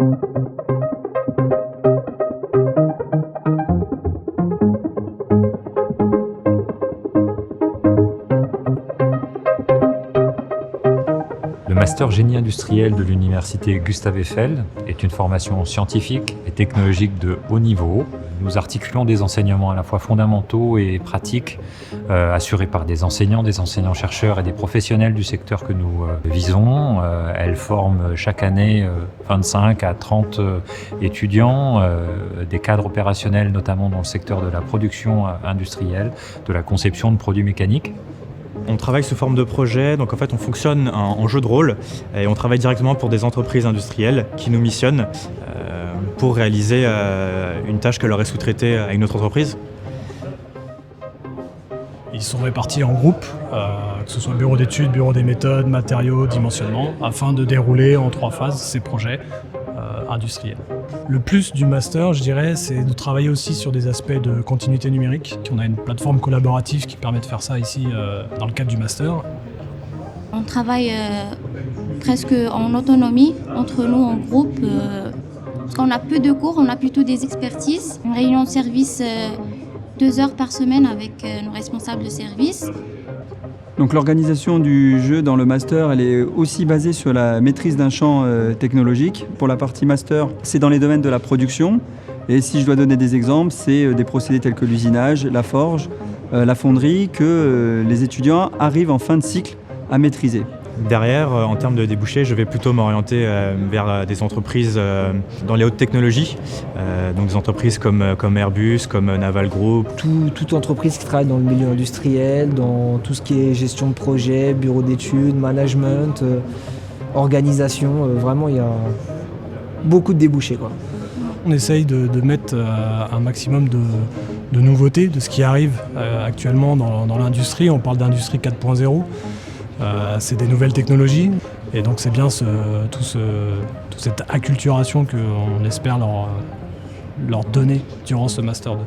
Le Master Génie industriel de l'Université Gustave Eiffel est une formation scientifique et technologique de haut niveau. Nous articulons des enseignements à la fois fondamentaux et pratiques, assurés par des enseignants-chercheurs et des professionnels du secteur que nous visons. Elle forme chaque année 25 à 30 étudiants, des cadres opérationnels notamment dans le secteur de la production industrielle, de la conception de produits mécaniques. On travaille sous forme de projet, donc en fait on fonctionne en jeu de rôle et on travaille directement pour des entreprises industrielles qui nous missionnent pour réaliser une tâche que leur est sous-traitée à une autre entreprise. Ils sont répartis en groupes, que ce soit bureau d'études, bureau des méthodes, matériaux, dimensionnement, afin de dérouler en 3 phases ces projets industriels. Le plus du master, je dirais, c'est de travailler aussi sur des aspects de continuité numérique. On a une plateforme collaborative qui permet de faire ça ici dans le cadre du master. On travaille presque en autonomie entre nous en groupe. Parce qu'on a peu de cours, on a plutôt des expertises. Une réunion de service 2 heures par semaine avec nos responsables de service. Donc l'organisation du jeu dans le master, elle est aussi basée sur la maîtrise d'un champ technologique. Pour la partie master, c'est dans les domaines de la production. Et si je dois donner des exemples, c'est des procédés tels que l'usinage, la forge, la fonderie, que les étudiants arrivent en fin de cycle à maîtriser. Derrière, en termes de débouchés, je vais plutôt m'orienter vers des entreprises dans les hautes technologies, donc des entreprises comme Airbus, comme Naval Group. Toute entreprise qui travaille dans le milieu industriel, dans tout ce qui est gestion de projet, bureau d'études, management, organisation, vraiment il y a beaucoup de débouchés, quoi. On essaye de mettre un maximum de nouveautés, de ce qui arrive actuellement dans l'industrie. On parle d'industrie 4.0. C'est des nouvelles technologies et donc c'est bien toute cette acculturation qu'on espère leur donner durant ce Master 2.